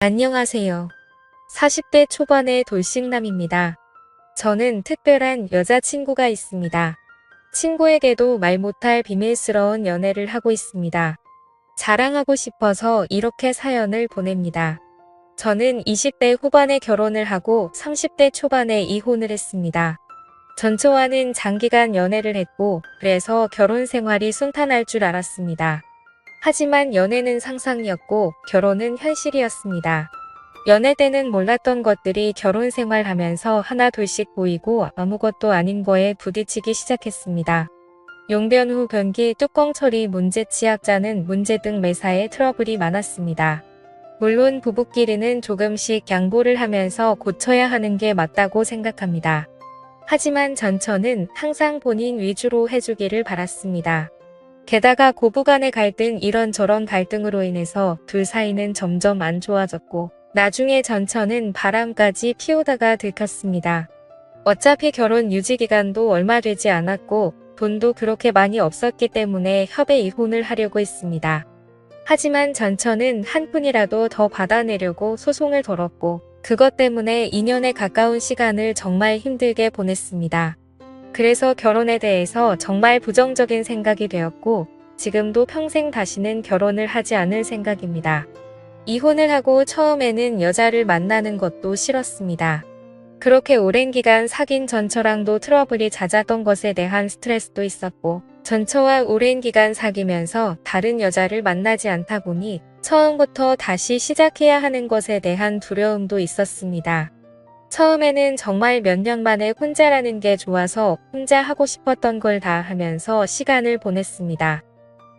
안녕하세요. 40대 초반의 돌싱남입니다. 저는 특별한 여자친구가 있습니다. 친구에게도 말 못할 비밀스러운 연애를 하고 있습니다. 자랑하고 싶어서 이렇게 사연을 보냅니다. 저는 20대 후반에 결혼을 하고 30대 초반에 이혼을 했습니다. 전처와는 장기간 연애를 했고 그래서 결혼 생활이 순탄할 줄 알았습니다. 하지만 연애는 상상이었고 결혼은 현실이었습니다. 연애 때는 몰랐던 것들이 결혼 생활하면서 하나 둘씩 보이고 아무것도 아닌 거에 부딪히기 시작했습니다. 용변 후 변기 뚜껑 처리 문제 치약자는 문제 등 매사에 트러블이 많았습니다. 물론 부부끼리는 조금씩 양보를 하면서 고쳐야 하는 게 맞다고 생각합니다. 하지만 전처는 항상 본인 위주로 해주기를 바랐습니다. 게다가 고부간의 갈등 이런저런 갈등으로 인해서 둘 사이는 점점 안 좋아졌고 나중에 전처는 바람까지 피우다가 들켰습니다. 어차피 결혼 유지기간도 얼마 되지 않았고 돈도 그렇게 많이 없었기 때문에 협의 이혼을 하려고 했습니다. 하지만 전처는 한 푼이라도 더 받아내려고 소송을 걸었고 그것 때문에 2년에 가까운 시간을 정말 힘들게 보냈습니다. 그래서 결혼에 대해서 정말 부정적인 생각이 되었고 지금도 평생 다시는 결혼을 하지 않을 생각입니다. 이혼을 하고 처음에는 여자를 만나는 것도 싫었습니다. 그렇게 오랜 기간 사귄 전처랑도 트러블이 잦았던 것에 대한 스트레스도 있었고 전처와 오랜 기간 사귀면서 다른 여자를 만나지 않다 보니 처음부터 다시 시작해야 하는 것에 대한 두려움도 있었습니다. 처음에는 정말 몇 년 만에 혼자라는 게 좋아서 혼자 하고 싶었던 걸 다 하면서 시간을 보냈습니다.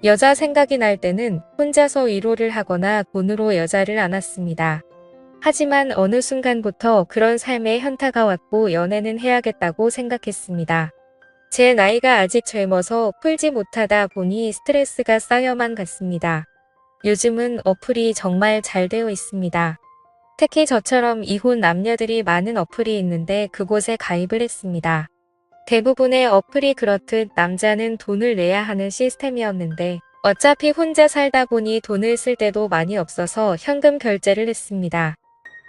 여자 생각이 날 때는 혼자서 위로를 하거나 돈으로 여자를 안았습니다. 하지만 어느 순간부터 그런 삶의 현타가 왔고 연애는 해야겠다고 생각했습니다. 제 나이가 아직 젊어서 풀지 못하다 보니 스트레스가 쌓여만 갔습니다. 요즘은 어플이 정말 잘 되어 있습니다. 특히 저처럼 이혼 남녀들이 많은 어플이 있는데 그곳에 가입을 했습니다. 대부분의 어플이 그렇듯 남자는 돈을 내야 하는 시스템이었는데 어차피 혼자 살다 보니 돈을 쓸 때도 많이 없어서 현금 결제를 했습니다.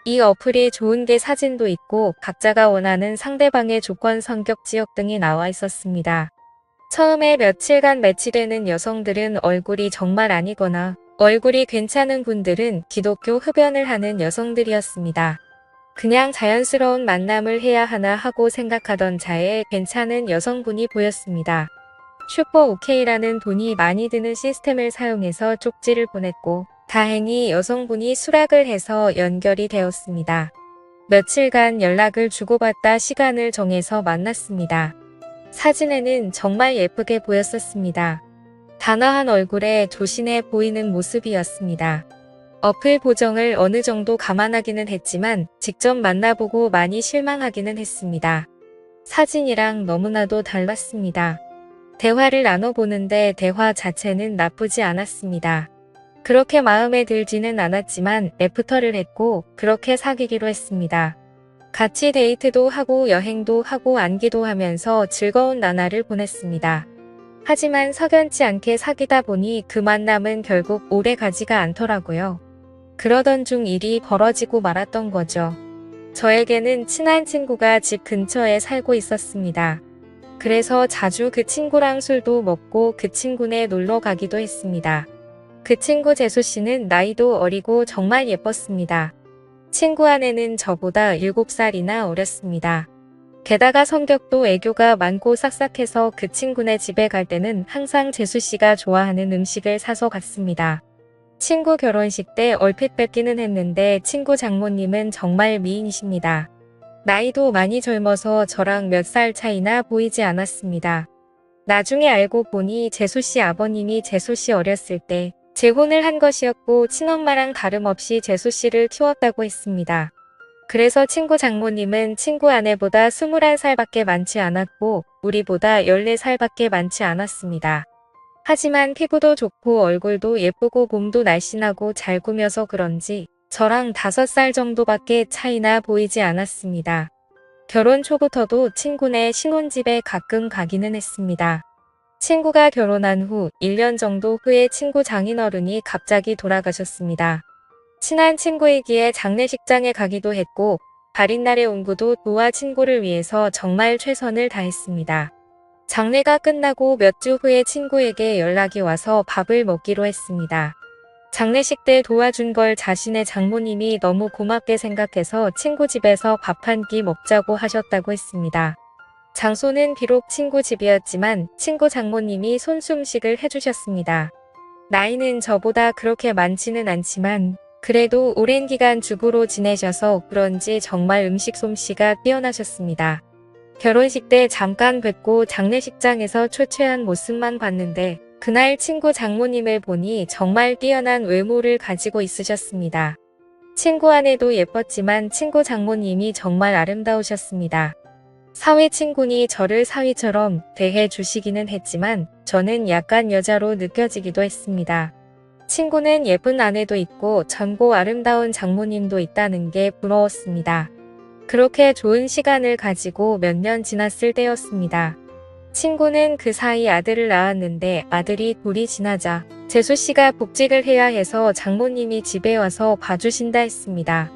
이 어플이 좋은 게 사진도 있고 각자가 원하는 상대방의 조건, 성격, 지역 등이 나와 있었습니다. 처음에 며칠간 매치되는 여성들은 얼굴이 정말 아니거나 얼굴이 괜찮은 분들은 기독교 흡연을 하는 여성들이었습니다. 그냥 자연스러운 만남을 해야 하나 하고 생각하던 차에 괜찮은 여성분이 보였습니다. 슈퍼 오케이라는 돈이 많이 드는 시스템을 사용해서 쪽지를 보냈고 다행히 여성분이 수락을 해서 연결이 되었습니다. 며칠간 연락을 주고받다 시간을 정해서 만났습니다. 사진에는 정말 예쁘게 보였었습니다. 단아한 얼굴에 조신해 보이는 모습이었습니다. 어플 보정을 어느 정도 감안하기는 했지만 직접 만나보고 많이 실망하기는 했습니다. 사진이랑 너무나도 달랐습니다. 대화를 나눠보는데 대화 자체는 나쁘지 않았습니다. 그렇게 마음에 들지는 않았지만 애프터를 했고 그렇게 사귀기로 했습니다. 같이 데이트도 하고 여행도 하고 안기도 하면서 즐거운 나날을 보냈습니다. 하지만 석연치 않게 사귀다 보니 그 만남은 결국 오래 가지가 않더라고요. 그러던 중 일이 벌어지고 말았던 거죠. 저에게는 친한 친구가 집 근처에 살고 있었습니다. 그래서 자주 그 친구랑 술도 먹고 그 친구네 놀러 가기도 했습니다. 그 친구 재수씨는 나이도 어리고 정말 예뻤습니다. 친구 아내는 저보다 7살이나 어렸습니다. 게다가 성격도 애교가 많고 싹싹해서 그 친구네 집에 갈 때는 항상 재수씨가 좋아하는 음식을 사서 갔습니다. 친구 결혼식 때 얼핏 뵙기는 했는데 친구 장모님은 정말 미인이십니다. 나이도 많이 젊어서 저랑 몇 살 차이나 보이지 않았습니다. 나중에 알고 보니 재수씨 아버님이 재수씨 어렸을 때 재혼을 한 것이었고 친엄마랑 다름없이 재수씨를 키웠다고 했습니다. 그래서 친구 장모님은 친구 아내보다 21살밖에 많지 않았고 우리보다 14살밖에 많지 않았습니다. 하지만 피부도 좋고 얼굴도 예쁘고 몸도 날씬하고 잘 꾸며서 그런지 저랑 5살 정도밖에 차이나 보이지 않았습니다. 결혼 초부터도 친구네 신혼집에 가끔 가기는 했습니다. 친구가 결혼한 후 1년 정도 후에 친구 장인어른이 갑자기 돌아가셨습니다. 친한 친구이기에 장례식장에 가기도 했고 발인 날의 온구도 도와 친구를 위해서 정말 최선을 다했습니다. 장례가 끝나고 몇 주 후에 친구에게 연락이 와서 밥을 먹기로 했습니다. 장례식 때 도와준 걸 자신의 장모님이 너무 고맙게 생각해서 친구 집에서 밥 한 끼 먹자고 하셨다고 했습니다. 장소는 비록 친구 집이었지만 친구 장모님이 손수음식을 해주셨습니다. 나이는 저보다 그렇게 많지는 않지만 그래도 오랜 기간 주부로 지내셔서 그런지 정말 음식 솜씨가 뛰어나셨습니다. 결혼식 때 잠깐 뵙고 장례식장에서 초췌한 모습만 봤는데 그날 친구 장모님을 보니 정말 뛰어난 외모를 가지고 있으셨습니다. 친구 아내도 예뻤지만 친구 장모님이 정말 아름다우셨습니다. 사위 친구니 저를 사위처럼 대해 주시기는 했지만 저는 약간 여자로 느껴지기도 했습니다. 친구는 예쁜 아내도 있고 젊고 아름다운 장모님도 있다는 게 부러웠습니다. 그렇게 좋은 시간을 가지고 몇 년 지났을 때였습니다. 친구는 그 사이 아들을 낳았는데 아들이 돌이 지나자 재수씨가 복직을 해야 해서 장모님이 집에 와서 봐주신다 했습니다.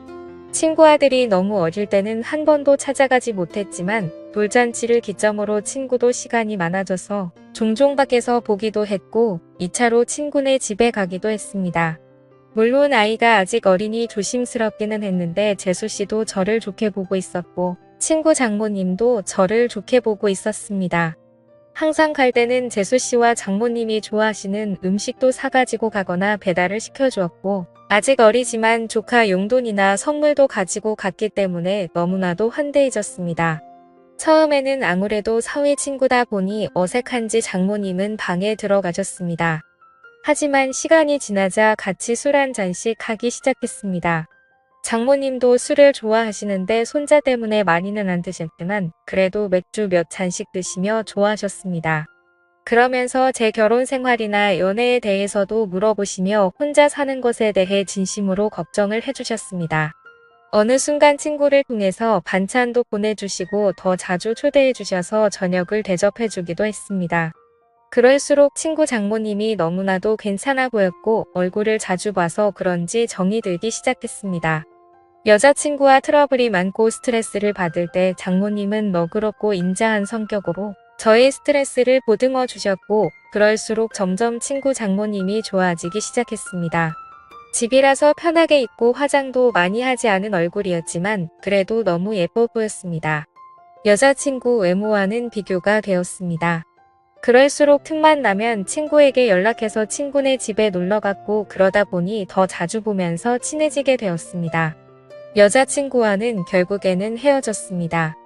친구 아들이 너무 어릴 때는 한 번도 찾아가지 못했지만 돌잔치를 기점으로 친구도 시간이 많아져서 종종 밖에서 보기도 했고 2차로 친구네 집에 가기도 했습니다. 물론 아이가 아직 어리니 조심스럽기는 했는데 재수씨도 저를 좋게 보고 있었고 친구 장모님도 저를 좋게 보고 있었습니다. 항상 갈 때는 재수씨와 장모님이 좋아하시는 음식도 사가지고 가거나 배달을 시켜주었고 아직 어리지만 조카 용돈이나 선물도 가지고 갔기 때문에 너무나도 환대해졌습니다. 처음에는 아무래도 사위 친구다 보니 어색한지 장모님은 방에 들어가셨습니다. 하지만 시간이 지나자 같이 술 한 잔씩 하기 시작했습니다. 장모님도 술을 좋아하시는데 손자 때문에 많이는 안 드셨지만 그래도 맥주 몇 잔씩 드시며 좋아하셨습니다. 그러면서 제 결혼 생활이나 연애에 대해서도 물어보시며 혼자 사는 것에 대해 진심으로 걱정을 해주셨습니다. 어느 순간 친구를 통해서 반찬도 보내주시고 더 자주 초대해 주셔서 저녁을 대접해 주기도 했습니다. 그럴수록 친구 장모님이 너무나도 괜찮아 보였고 얼굴을 자주 봐서 그런지 정이 들기 시작했습니다. 여자친구와 트러블이 많고 스트레스를 받을 때 장모님은 너그럽고 인자한 성격으로 저의 스트레스를 보듬어 주셨고 그럴수록 점점 친구 장모님이 좋아지기 시작했습니다. 집이라서 편하게 입고 화장도 많이 하지 않은 얼굴이었지만 그래도 너무 예뻐 보였습니다. 여자친구 외모와는 비교가 되었습니다. 그럴수록 틈만 나면 친구에게 연락해서 친구네 집에 놀러갔고 그러다 보니 더 자주 보면서 친해지게 되었습니다. 여자친구와는 결국에는 헤어졌습니다.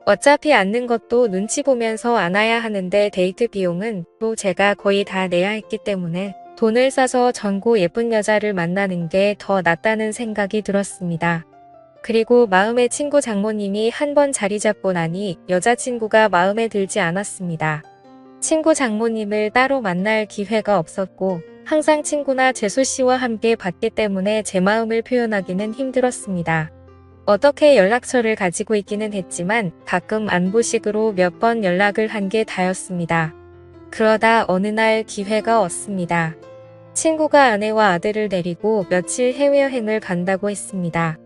어차피 앉는 것도 눈치 보면서 안아야 하는데 데이트 비용은 또 제가 거의 다 내야 했기 때문에 돈을 싸서 젊고 예쁜 여자를 만나는 게 더 낫다는 생각이 들었습니다. 그리고 마음의 친구 장모님이 한 번 자리 잡고 나니 여자친구가 마음에 들지 않았습니다. 친구 장모님을 따로 만날 기회가 없었고 항상 친구나 재수씨와 함께 봤기 때문에 제 마음을 표현하기는 힘들었습니다. 어떻게 연락처를 가지고 있기는 했지만 가끔 안부식으로 몇 번 연락을 한 게 다였습니다. 그러다 어느 날 기회가 왔습니다. 친구가 아내와 아들을 데리고 며칠 해외여행을 간다고 했습니다.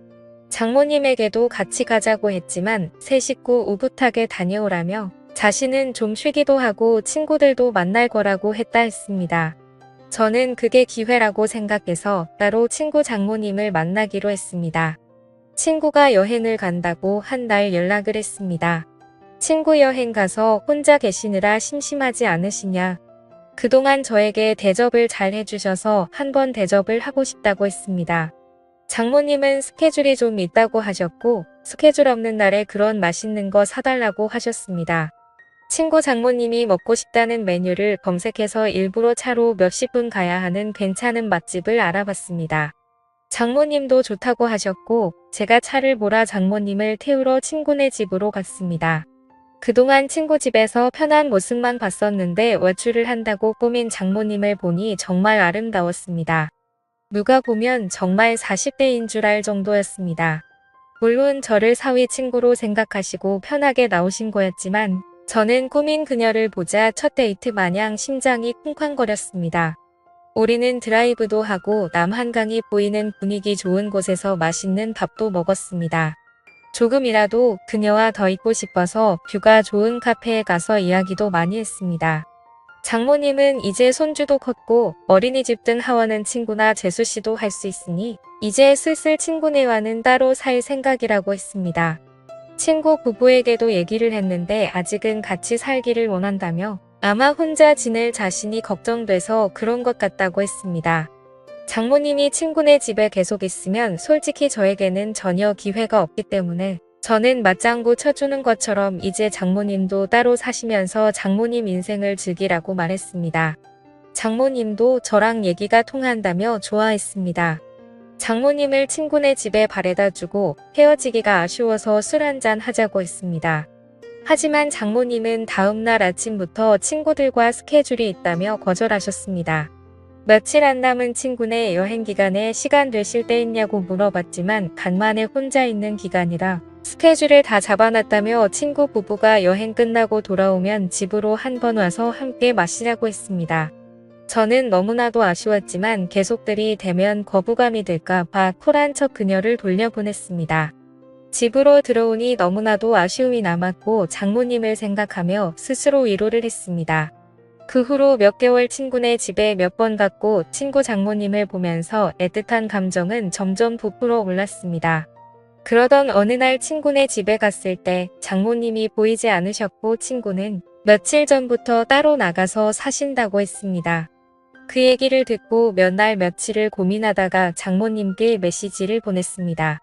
장모님에게도 같이 가자고 했지만 새 식구 오붓하게 다녀오라며 자신은 좀 쉬기도 하고 친구들도 만날 거라고 했다 했습니다. 저는 그게 기회라고 생각해서 따로 친구 장모님을 만나기로 했습니다. 친구가 여행을 간다고 한 달 연락을 했습니다. 친구 여행 가서 혼자 계시느라 심심하지 않으시냐? 그동안 저에게 대접을 잘 해주셔서 한번 대접을 하고 싶다고 했습니다. 장모님은 스케줄이 좀 있다고 하셨고 스케줄 없는 날에 그런 맛있는 거 사달라고 하셨습니다. 친구 장모님이 먹고 싶다는 메뉴를 검색해서 일부러 차로 몇십 분 가야 하는 괜찮은 맛집을 알아봤습니다. 장모님도 좋다고 하셨고 제가 차를 몰아 장모님을 태우러 친구네 집으로 갔습니다. 그동안 친구 집에서 편한 모습만 봤었는데 외출을 한다고 꾸민 장모님을 보니 정말 아름다웠습니다. 누가 보면 정말 40대인 줄 알 정도였습니다. 물론 저를 사위 친구로 생각하시고 편하게 나오신 거였지만 저는 꾸민 그녀를 보자 첫 데이트 마냥 심장이 쿵쾅거렸습니다. 우리는 드라이브도 하고 남한강이 보이는 분위기 좋은 곳에서 맛있는 밥도 먹었습니다. 조금이라도 그녀와 더 있고 싶어서 뷰가 좋은 카페에 가서 이야기도 많이 했습니다. 장모님은 이제 손주도 컸고 어린이집 등 하원은 친구나 재수씨도 할 수 있으니 이제 슬슬 친구네와는 따로 살 생각이라고 했습니다. 친구 부부에게도 얘기를 했는데 아직은 같이 살기를 원한다며 아마 혼자 지낼 자신이 걱정돼서 그런 것 같다고 했습니다. 장모님이 친구네 집에 계속 있으면 솔직히 저에게는 전혀 기회가 없기 때문에 저는 맞장구 쳐주는 것처럼 이제 장모님도 따로 사시면서 장모님 인생을 즐기라고 말했습니다. 장모님도 저랑 얘기가 통한다며 좋아했습니다. 장모님을 친구네 집에 바래다 주고 헤어지기가 아쉬워서 술 한잔 하자고 했습니다. 하지만 장모님은 다음날 아침부터 친구들과 스케줄이 있다며 거절하셨습니다. 며칠 안 남은 친구네 여행 기간에 시간 되실 때 있냐고 물어봤지만 간만에 혼자 있는 기간이라 스케줄을 다 잡아놨다며 친구 부부가 여행 끝나고 돌아오면 집으로 한번 와서 함께 마시자고 했습니다. 저는 너무나도 아쉬웠지만 계속들이 되면 거부감이 들까 봐 쿨한 척 그녀를 돌려보냈습니다. 집으로 들어오니 너무나도 아쉬움이 남았고 장모님을 생각하며 스스로 위로를 했습니다. 그 후로 몇 개월 친구네 집에 몇 번 갔고 친구 장모님을 보면서 애틋한 감정은 점점 부풀어 올랐습니다. 그러던 어느 날 친구네 집에 갔을 때 장모님이 보이지 않으셨고 친구는 며칠 전부터 따로 나가서 사신다고 했습니다. 그 얘기를 듣고 몇 날 며칠을 고민하다가 장모님께 메시지를 보냈습니다.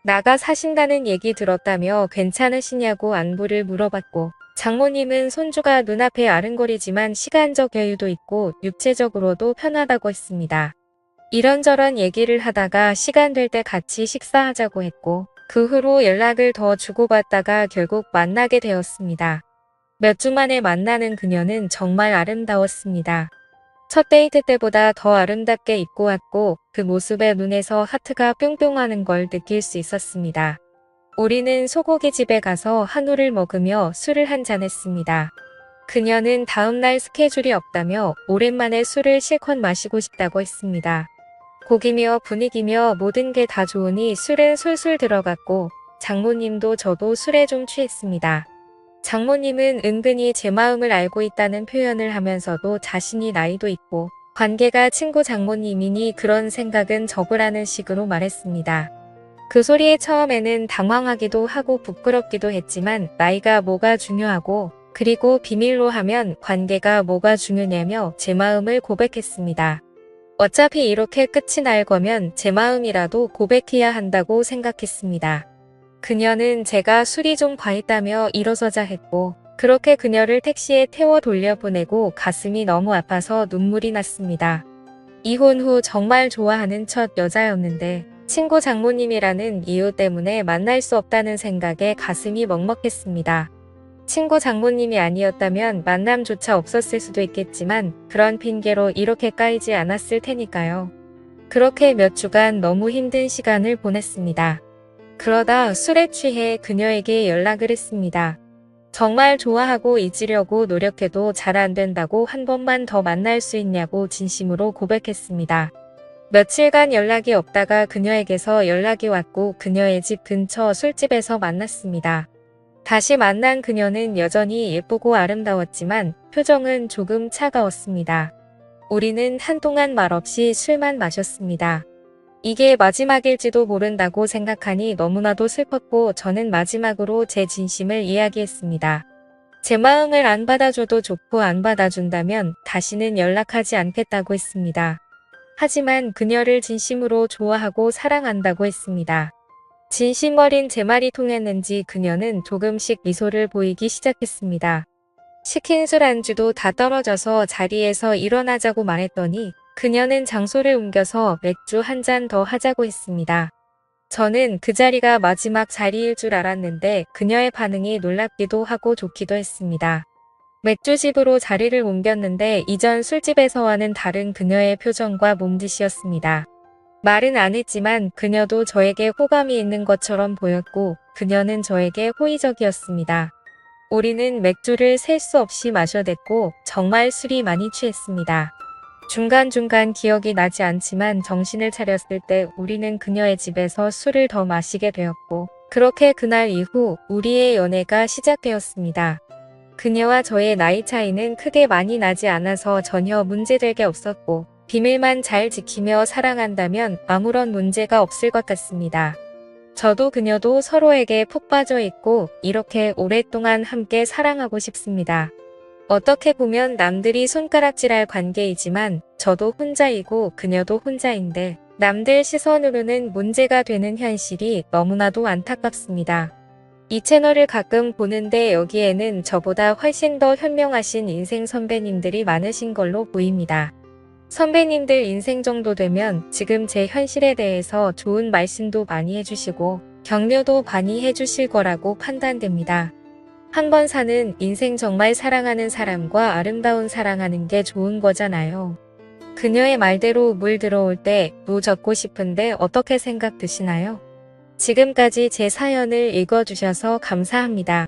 나가 사신다는 얘기 들었다며 괜찮으시냐고 안부를 물어봤고 장모님은 손주가 눈앞에 아른거리지만 시간적 여유도 있고 육체적으로도 편하다고 했습니다. 이런저런 얘기를 하다가 시간 될 때 같이 식사하자고 했고 그 후로 연락을 더 주고받다가 결국 만나게 되었습니다. 몇 주 만에 만나는 그녀는 정말 아름다웠습니다. 첫 데이트 때보다 더 아름답게 입고 왔고 그 모습에 눈에서 하트가 뿅뿅하는 걸 느낄 수 있었습니다. 우리는 소고기 집에 가서 한우를 먹으며 술을 한잔 했습니다. 그녀는 다음날 스케줄이 없다며 오랜만에 술을 실컷 마시고 싶다고 했습니다. 고기며 분위기며 모든 게 다 좋으니 술은 술술 들어갔고 장모님도 저도 술에 좀 취했습니다. 장모님은 은근히 제 마음을 알고 있다는 표현을 하면서도 자신이 나이도 있고 관계가 친구 장모님이니 그런 생각은 접으라는 식으로 말했습니다. 그 소리에 처음에는 당황하기도 하고 부끄럽기도 했지만 나이가 뭐가 중요하고 그리고 비밀로 하면 관계가 뭐가 중요냐며 제 마음을 고백했습니다. 어차피 이렇게 끝이 날 거면 제 마음이라도 고백해야 한다고 생각했습니다. 그녀는 제가 술이 좀 과했다며 일어서자 했고 그렇게 그녀를 택시에 태워 돌려보내고 가슴이 너무 아파서 눈물이 났습니다. 이혼 후 정말 좋아하는 첫 여자였는데 친구 장모님이라는 이유 때문에 만날 수 없다는 생각에 가슴이 먹먹했습니다. 친구 장모님이 아니었다면 만남조차 없었을 수도 있겠지만 그런 핑계로 이렇게 까이지 않았을 테니까요. 그렇게 몇 주간 너무 힘든 시간을 보냈습니다. 그러다 술에 취해 그녀에게 연락을 했습니다. 정말 좋아하고 잊으려고 노력해도 잘 안 된다고 한 번만 더 만날 수 있냐고 진심으로 고백했습니다. 며칠간 연락이 없다가 그녀에게서 연락이 왔고 그녀의 집 근처 술집에서 만났습니다. 다시 만난 그녀는 여전히 예쁘고 아름다웠지만 표정은 조금 차가웠습니다. 우리는 한동안 말없이 술만 마셨습니다. 이게 마지막일지도 모른다고 생각하니 너무나도 슬펐고 저는 마지막으로 제 진심을 이야기했습니다. 제 마음을 안 받아줘도 좋고 안 받아준다면 다시는 연락하지 않겠다고 했습니다. 하지만 그녀를 진심으로 좋아하고 사랑한다고 했습니다. 진심 어린 제 말이 통했는지 그녀는 조금씩 미소를 보이기 시작했습니다. 시킨 술 안주도 다 떨어져서 자리에서 일어나자고 말했더니 그녀는 장소를 옮겨서 맥주 한 잔 더 하자고 했습니다. 저는 그 자리가 마지막 자리일 줄 알았는데 그녀의 반응이 놀랍기도 하고 좋기도 했습니다. 맥주집으로 자리를 옮겼는데 이전 술집에서와는 다른 그녀의 표정과 몸짓이었습니다. 말은 안 했지만 그녀도 저에게 호감이 있는 것처럼 보였고 그녀는 저에게 호의적이었습니다. 우리는 맥주를 셀 수 없이 마셔댔고 정말 술이 많이 취했습니다. 중간중간 기억이 나지 않지만 정신을 차렸을 때 우리는 그녀의 집에서 술을 더 마시게 되었고, 그렇게 그날 이후 우리의 연애가 시작되었습니다. 그녀와 저의 나이 차이는 크게 많이 나지 않아서 전혀 문제될 게 없었고, 비밀만 잘 지키며 사랑한다면 아무런 문제가 없을 것 같습니다. 저도 그녀도 서로에게 푹 빠져 있고 이렇게 오랫동안 함께 사랑하고 싶습니다. 어떻게 보면 남들이 손가락질할 관계이지만 저도 혼자이고 그녀도 혼자인데 남들 시선으로는 문제가 되는 현실이 너무나도 안타깝습니다. 이 채널을 가끔 보는데 여기에는 저보다 훨씬 더 현명하신 인생 선배님들이 많으신 걸로 보입니다. 선배님들 인생 정도 되면 지금 제 현실에 대해서 좋은 말씀도 많이 해주시고 격려도 많이 해주실 거라고 판단됩니다. 한 번 사는 인생 정말 사랑하는 사람과 아름다운 사랑하는 게 좋은 거잖아요. 그녀의 말대로 물 들어올 때 무 젓고 싶은데 어떻게 생각 드시나요? 지금까지 제 사연을 읽어주셔서 감사합니다.